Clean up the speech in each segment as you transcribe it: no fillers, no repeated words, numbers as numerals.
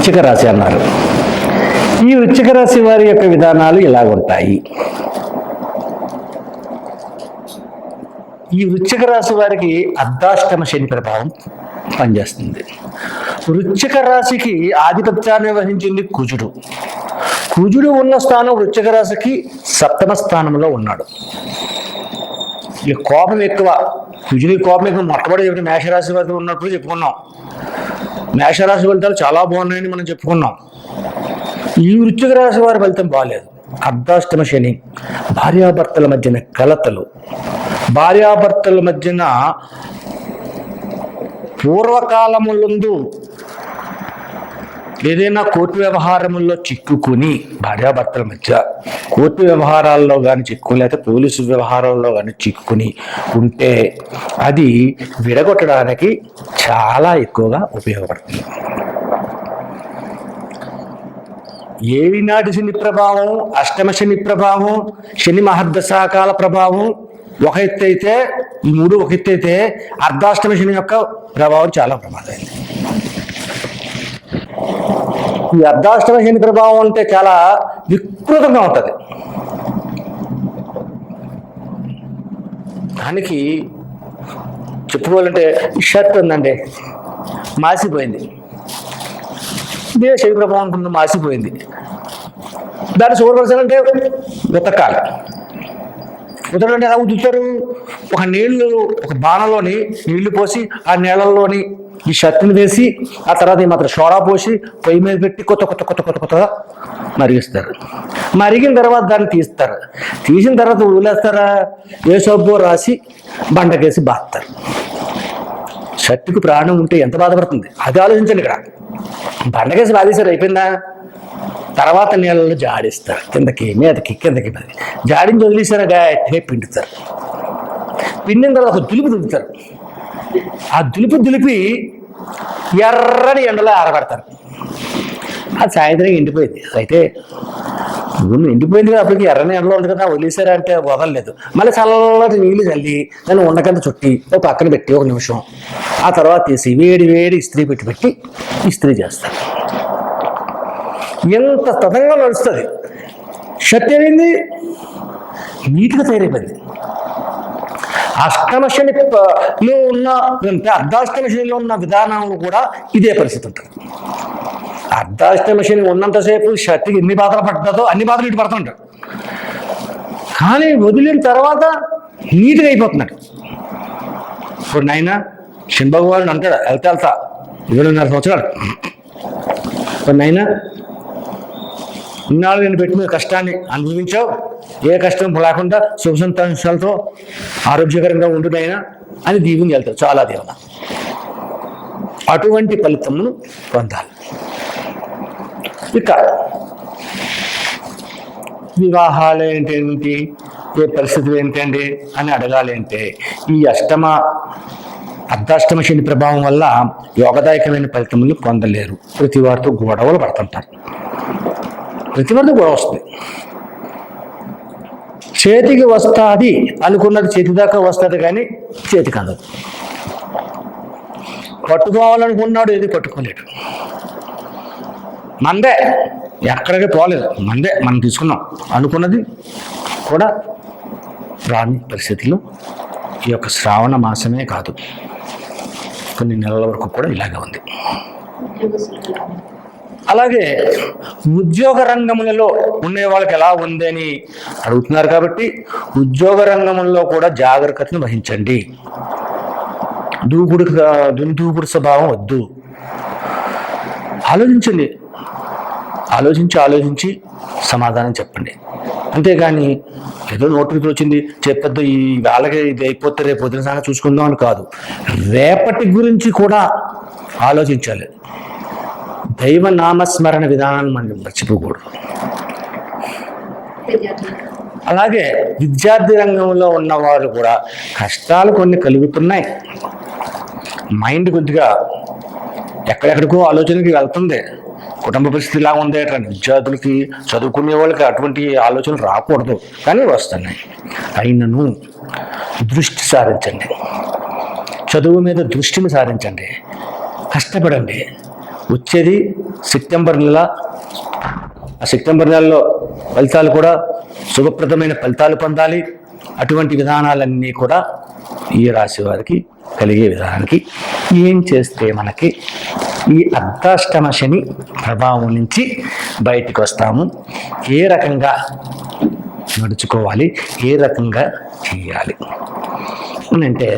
వృశ్చిక రాశి అన్నారు. ఈ వృశ్చిక రాశి వారి యొక్క విధానాలు ఇలా ఉంటాయి. ఈ వృశ్చిక రాశి వారికి అర్ధాష్టమ శని ప్రభావం పనిచేస్తుంది. వృశ్చిక రాశికి ఆధిపత్యాన్ని వహించింది కుజుడు. కుజుడు ఉన్న స్థానం వృశ్చిక రాశికి సప్తమ స్థానంలో ఉన్నాడు. ఈ కోపం ఎక్కువ, కుజుడి కోపం ఎక్కువ. మొట్టమొదటి మేషరాశి వారికి ఉన్నప్పుడు చెప్పుకున్నాం. మేషరాశి ఫలితాలు చాలా బాగున్నాయని మనం చెప్పుకున్నాం. ఈ వృశ్చిక రాశి వారి ఫలితం బాగాలేదు. అర్ధాష్టమ శని, భార్యాభర్తల మధ్యన కలతలు, భార్యాభర్తల మధ్యన పూర్వకాలములందు ఏదైనా కోర్టు వ్యవహారముల్లో చిక్కుకుని, భార్యాభర్తల మధ్య కోర్టు వ్యవహారాల్లో కానీ చిక్కుకుని, లేకపోతే పోలీసు వ్యవహారాల్లో కానీ చిక్కుకుని ఉంటే అది విడగొట్టడానికి చాలా ఎక్కువగా ఉపయోగపడుతుంది. ఏలినాటి శని ప్రభావం, అష్టమ శని ప్రభావం, శని మహర్దశాకాల ప్రభావం ఒక ఎత్తు అయితే, ఈ మూడు ఒక ఎత్తు అయితే, అర్ధాష్టమ శని యొక్క ప్రభావం చాలా ప్రమాదమైంది. ఈ అర్ధాష్టమ శని ప్రభావం అంటే చాలా వికృతంగా ఉంటుంది. దానికి చెప్పుకోవాలంటే షర్ట్ ఉందండి, మాసిపోయింది. ఇదే శని ప్రభావం ఉంటుంది, మాసిపోయింది. దాన్ని శుభ్రపరచాలంటే ఉతకాలి. ఉతకంటే ఎలా ఉతుకుతారు? ఒక బాణలోని నీళ్లు పోసి ఆ నీళ్ళల్లోని ఈ షర్ట్ని వేసి ఆ తర్వాత ఈ మాత్రం సోడా పోసి పొయ్యి మీద పెట్టి కొత్తగా మరిగిస్తారు. మరిగిన తర్వాత దాన్ని తీస్తారు. తీసిన తర్వాత వదిలేస్తారా? ఏ సబ్బు రాసి బండకేసి బాస్తారు. షర్టుకు ప్రాణం ఉంటే ఎంత బాధపడుతుంది అది ఆలోచించండి. ఇక్కడ బండకేసి బాధేశారు, అయిపోయిందా? తర్వాత నీళ్ళలో జాడిస్తారు, కిందకి మీదకి కిందకి మీదకి జాడించి వదిలేసారా గట్టిగా పిండుతారు. పిండిన తర్వాత ఒక దులుపు దులుపుతారు. ఆ దులిపి ఎర్రని ఎండలో ఆరబెడతారు. అది సాయంత్రం ఎండిపోయింది. అయితే ఎండిపోయింది కదా, అప్పటికి ఎర్రని ఎండలో ఉంది కదా, వదిలేసారా అంటే వదలలేదు. మళ్ళీ చల్లటి నీళ్ళు చల్లి దాన్ని ఉండకంత చుట్టి ఒక పక్కన పెట్టి ఒక నిమిషం, ఆ తర్వాత తీసి వేడి ఇస్త్రీ పెట్టి ఇస్త్రీ చేస్తారు. ఎంత తదంగా నడుస్తుంది. షర్ట్ ఏమైంది? నీట్గా తయారైపోయింది. అష్టమ శనిలో ఉన్న అర్ధాష్టమ శనిలో ఉన్న విధానంలో కూడా ఇదే పరిస్థితి ఉంటుంది. అర్ధాష్టమ శని ఉన్నంతసేపు షర్ట్కి ఎన్ని బాధలు పడ్డదో అన్ని బాధలు ఇటు పడుతుంటాడు. కానీ వదిలిన తర్వాత నీట్గా అయిపోతున్నాడు. ఇప్పుడు నాయన శని భగవానుడు అంటాడు, వెళ్తా 7.5 సంవత్సరాలు, ఇప్పుడు నాయన ఇన్నాళ్ళు నేను పెట్టిన కష్టాన్ని అనుభవించావు, ఏ కష్టం లేకుండా సుఖ సంతోషాలతో ఆరోగ్యకరంగా ఉండునైనా అని దీవుని వెళ్తారు. చాలా దీవెన. అటువంటి ఫలితమును పొందాలి. ఇక వివాహాలు ఏంటి, ఏ పరిస్థితులు ఏంటండి అని అడగాలి అంటే, ఈ అర్ధాష్టమ శని ప్రభావం వల్ల యోగదాయకమైన ఫలితములు పొందలేరు. ప్రతి వారితో గొడవలు పడుతుంటారు. ప్రతి వారితో గొడవ వస్తుంది. చేతికి వస్తుంది అనుకున్నది చేతి దాకా వస్తుంది, కానీ చేతికి అందదు. పట్టుకోవాలనుకున్నాడు, ఏది పట్టుకోలేడు. మందే ఎక్కడికి పోలేదు, మందే మనం తీసుకున్నాం అనుకున్నది కూడా రాని పరిస్థితుల్లో ఈ యొక్క శ్రావణ మాసమే కాదు, కొన్ని నెలల వరకు కూడా ఇలాగే ఉంది. అలాగే ఉద్యోగ రంగములలో ఉండే వాళ్ళకి ఎలా ఉంది అని అడుగుతున్నారు కాబట్టి, ఉద్యోగ రంగంలో కూడా జాగ్రత్తను వహించండి. దూకుడు స్వభావం వద్దు. ఆలోచించి సమాధానం చెప్పండి. అంతేగాని ఏదో నోటికి వచ్చింది చెప్పొద్దు, ఈ వాళ్ళకి ఇది అయిపోతే రేపు పొద్దున సంగతి చూసుకుందాం అని కాదు. రేపటి గురించి కూడా ఆలోచించాలి. దైవ నామస్మరణ విధానాన్ని మనం మర్చిపోకూడదు. అలాగే విద్యార్థి రంగంలో ఉన్నవారు కూడా కష్టాలు కొన్ని కలుగుతున్నాయి. మైండ్ కొద్దిగా ఎక్కడెక్కడికో ఆలోచనకి వెళ్తుంది. కుటుంబ పరిస్థితి ఇలా ఉంది. విద్యార్థులకి, చదువుకునే వాళ్ళకి అటువంటి ఆలోచనలు రాకూడదు, కానీ వస్తున్నాయి. అయినను దృష్టి సారించండి, చదువు మీద దృష్టిని సారించండి, కష్టపడండి. వచ్చేది సెప్టెంబర్ నెల, ఆ సెప్టెంబర్ నెలలో ఫలితాలు కూడా శుభప్రదమైన ఫలితాలు పొందాలి. అటువంటి విధానాలన్నీ కూడా ఈ రాశి వారికి కలిగే విధానానికి ఏం చేస్తే మనకి ఈ అర్ధాష్టమ శని ప్రభావం నుంచి బయటికి వస్తాము, ఏ రకంగా నడుచుకోవాలి, ఏ రకంగా చేయాలి అంటే,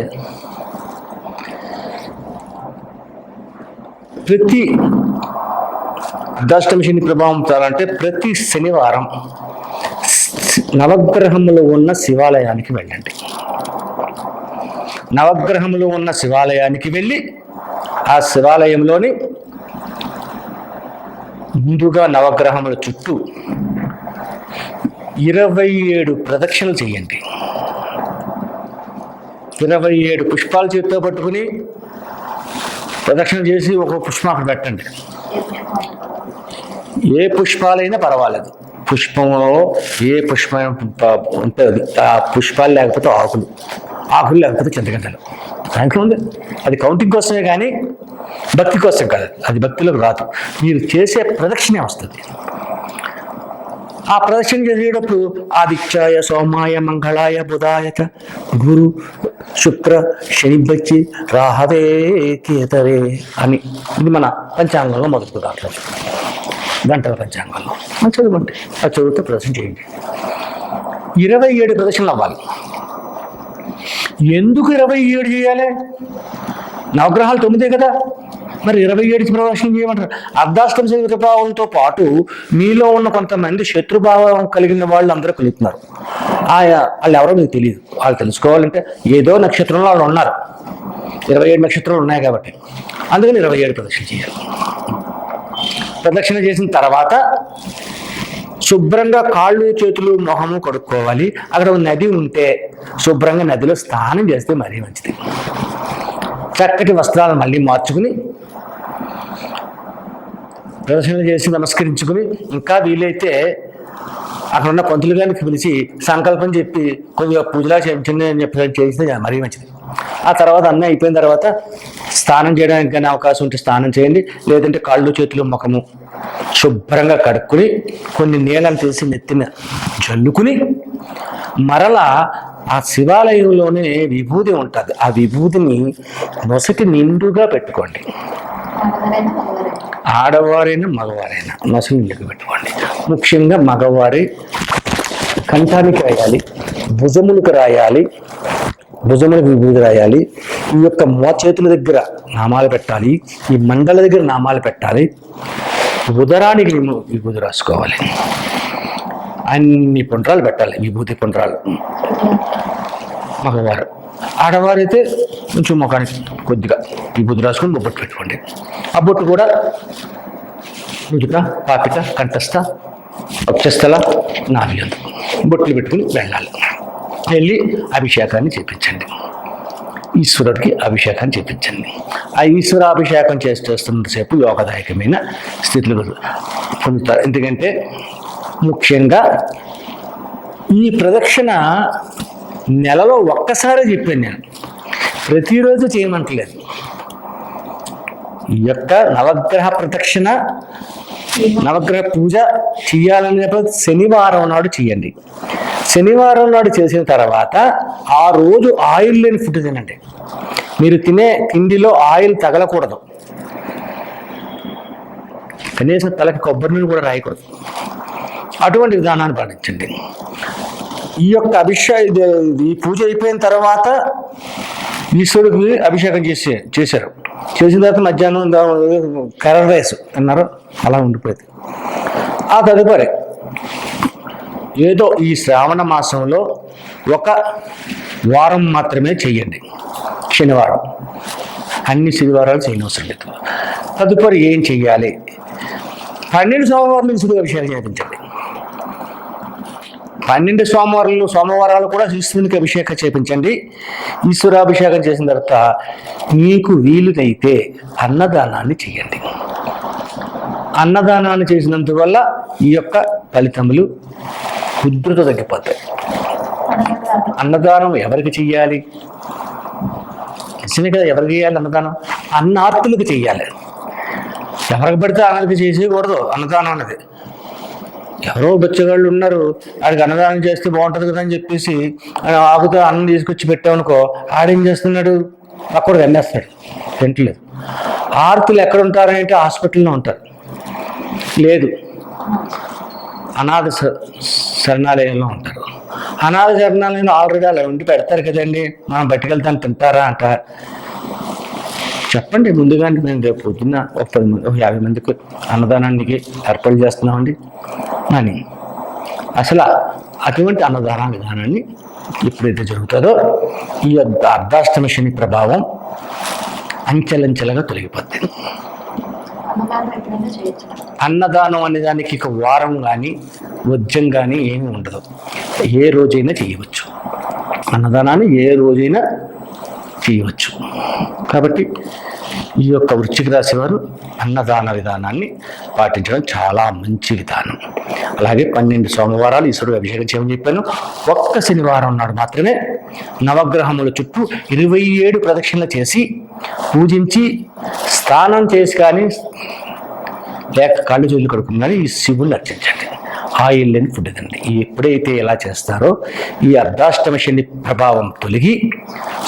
ప్రతి అర్ధాష్టమ శని ప్రభావం అంటే ప్రతి శనివారం నవగ్రహములు ఉన్న శివాలయానికి వెళ్ళండి. నవగ్రహములు ఉన్న శివాలయానికి వెళ్ళి ఆ శివాలయంలోని ముందుగా నవగ్రహముల చుట్టూ 27 ప్రదక్షిణలు చేయండి. 27 పుష్పాలు చేతితో పట్టుకుని ప్రదక్షిణ చేసి ఒక పుష్పం అక్కడ పెట్టండి. ఏ పుష్పాలైనా పర్వాలేదు, పుష్పంలో ఏ పుష్పం ఉంటుంది, ఆ పుష్పాలు లేకపోతే ఆకులు లేకపోతే చింతగడ్డలు, దాంట్లో ఉంది. అది కౌంటింగ్ కోసమే కానీ భక్తి కోసం కాదు, అది భక్తిలోకి రాదు. మీరు చేసే ప్రదక్షిణే వస్తుంది. ఆ ప్రదక్షిణ చేసేటప్పుడు ఆదిత్యాయ సోమాయ మంగళాయ బుధాయ గురు శుక్ర శనిబచ్చి రాహవే కేతవే అని, ఇది మన పంచాంగంలో మొదటి దాంట్లో గంటల పంచాంగంలో మనం చదువుకుంటే ఆ చదువుతో ప్రదర్శన చేయండి. 27 ప్రదర్శనలు అవ్వాలి. ఎందుకు 27 చేయాలి? నవగ్రహాలు 9 కదా, మరి 27 ప్రదర్శన చేయమంటారు. అర్ధాష్టమ శని ప్రభావంతో పాటు మీలో ఉన్న కొంతమంది శత్రుభావం కలిగిన వాళ్ళు అందరూ కలుగుతున్నారు. వాళ్ళు ఎవరో మీకు తెలియదు. వాళ్ళు తెలుసుకోవాలంటే ఏదో నక్షత్రంలో వాళ్ళు ఉన్నారు. 27 నక్షత్రాలు ఉన్నాయి కాబట్టి అందుకని 27 ప్రదక్షిణ చేయాలి. ప్రదక్షిణ చేసిన తర్వాత శుభ్రంగా కాళ్ళు చేతులు మొహము కడుక్కోవాలి. అక్కడ నది ఉంటే శుభ్రంగా నదిలో స్నానం చేస్తే మరీ మంచిది. చక్కటి వస్త్రాలు మళ్ళీ మార్చుకుని ప్రదక్షిణ చేసి నమస్కరించుకుని, ఇంకా వీలైతే అక్కడ ఉన్న పంతులు గారికి పిలిచి సంకల్పం చెప్పి కొద్దిగా పూజలా చేయించండి అని చెప్పి చేస్తే మరీ మంచిది. ఆ తర్వాత అన్నీ అయిపోయిన తర్వాత స్నానం చేయడానికి కానీ అవకాశం ఉంటే స్నానం చేయండి. లేదంటే కాళ్ళు చేతులు ముఖము శుభ్రంగా కడుక్కుని కొన్ని నీళ్ళని తీసి నెత్తిన జల్లుకుని మరలా ఆ శివాలయంలోనే విభూది ఉంటుంది. ఆ విభూతిని నొసటి నిండుగా పెట్టుకోండి. ఆడవారైనా మగవారైనా నొసటి నిండుగా పెట్టుకోండి. ముఖ్యంగా మగవారి కంఠానికి రాయాలి, భుజములకు రాయాలి, భుజములకు విభూతి రాయాలి. ఈ యొక్క మోచేతుల దగ్గర నామాలు పెట్టాలి, ఈ మండల దగ్గర నామాలు పెట్టాలి, ఉదరానికి విభూతి రాసుకోవాలి. అన్ని పుండ్రాలు పెట్టాలి, విభూతి పుండ్రాలు మగవారు. ఆడవారైతే కొంచెం ముఖానికి కొద్దిగా విభూతి రాసుకొని బొట్టు పెట్టుకోండి. ఆ బొట్టు కూడా నుదుట, పాపిట, కంఠస్థ, వక్షస్థల, నాభి బొట్లు పెట్టుకుని వెళ్ళాలి. వెళ్ళి అభిషేకాన్ని చేపించండి. ఈశ్వరుడికి అభిషేకాన్ని చేపించండి. ఆ ఈశ్వర అభిషేకం చేస్తున్నంతసేపు యోగదాయకమైన స్థితులు పొందుతారు. ఎందుకంటే ముఖ్యంగా ఈ ప్రదక్షిణ నెలలో ఒక్కసారి చెప్పాను నేను, ప్రతిరోజు చేయమంటలేదు. ఈ యొక్క నవగ్రహ ప్రదక్షిణ, నవగ్రహ పూజ చేయాలనేప్పుడు శనివారం నాడు చేయండి. శనివారం నాడు చేసిన తర్వాత ఆ రోజు ఆయిల్ లేని ఫుడ్ తినండి. మీరు తినే తిండిలో ఆయిల్ తగలకూడదు. కనీసం తలకి కొబ్బరి నూనె కూడా రాయకూడదు. అటువంటి విధానాన్ని పాటించండి. ఈ యొక్క ఈ పూజ అయిపోయిన తర్వాత ఈశ్వరుడికి అభిషేకం చేశారు. చేసిన తర్వాత మధ్యాహ్నం కర్ర రైస్ అన్నారు, అలా ఉండిపోయింది. ఆ తదుపరి ఏదో ఈ శ్రావణ మాసంలో ఒక వారం మాత్రమే చెయ్యండి. శనివారం, అన్ని శనివారాలు చేయనవసరం లేదు. తదుపరి ఏం చెయ్యాలి? 12 సోమవారాలు ఈశ్వరుడికి అభిషేకం చేయించండి. 12 సోమవారాలు కూడా ఈశ్వరునికి అభిషేకం చేయించండి. ఈశ్వరాభిషేకం చేసిన తర్వాత మీకు వీలునైతే అన్నదానాన్ని చేయండి. అన్నదానాన్ని చేసినందువల్ల ఈ యొక్క ఫలితములు ఉధృత తగ్గిపోతాయి. అన్నదానం ఎవరికి చెయ్యాలి? నిజమే కదా, ఎవరికి చేయాలి అన్నదానం? అన్నార్తులకు చెయ్యాలి. ఎవరికి పడితే వాళ్ళకి చేసేయకూడదు అన్నదానం అన్నది. ఎవరో బచ్చగాళ్ళు ఉన్నారు, ఆడికి అన్నదానం చేస్తే బాగుంటుంది కదా అని చెప్పేసి ఆకుతో అన్నం తీసుకొచ్చి పెట్టామనుకో, ఆడేం చేస్తున్నాడు, అక్కడ వెన్నేస్తాడు, తింటలేదు. ఆర్తులు ఎక్కడ ఉంటారంటే హాస్పిటల్లో ఉంటారు, లేదు అనాథ శరణాలయంలో ఉంటారు. అనాథ శరణాలయంలో ఆల్రెడీ అలా ఉండి పెడతారు కదండి, మనం బయటకెళ్తాను తింటారా అంట. చెప్పండి ముందుగానే, నేను రేపు పొద్దున్న ఒక 10 మంది, ఒక 50 మందికి అన్నదానానికి ఏర్పాటు చేస్తున్నామండి అని. అసలు అటువంటి అన్నదాన విధానాన్ని ఎప్పుడైతే జరుగుతుందో ఈ యొక్క అర్ధాష్టమి శని ప్రభావం అంచెలంచెలుగా తొలగిపోతుంది. అన్నదానం అనే దానికి ఇక వారం కానీ వద్యం కానీ ఏమీ ఉండదు, ఏ రోజైనా చేయవచ్చు. అన్నదానాన్ని ఏ రోజైనా చేయవచ్చు. కాబట్టి ఈ యొక్క వృశ్చిక రాశి వారు అన్నదాన విధానాన్ని పాటించడం చాలా మంచి విధానం. అలాగే 12 సోమవారాలు ఈశ్వరుడు అభిషేకం చేయమని చెప్పాను. ఒక్క శనివారం నాడు మాత్రమే నవగ్రహముల చుట్టూ 27 ప్రదక్షిణలు చేసి పూజించి స్నానం చేసి కానీ లేక కళ్ళు చెల్లు కడుక్కుని కానీ ఈ శివుని అర్చించండి. ఆయిల్ లేని ఫుడ్ తినండి. ఎప్పుడైతే ఎలా చేస్తారో ఈ అర్ధాష్టమి శని ప్రభావం తొలగి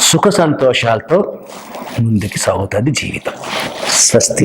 సుఖ సంతోషాలతో ముందుకు సాగుతుంది జీవితం. స్వస్తి.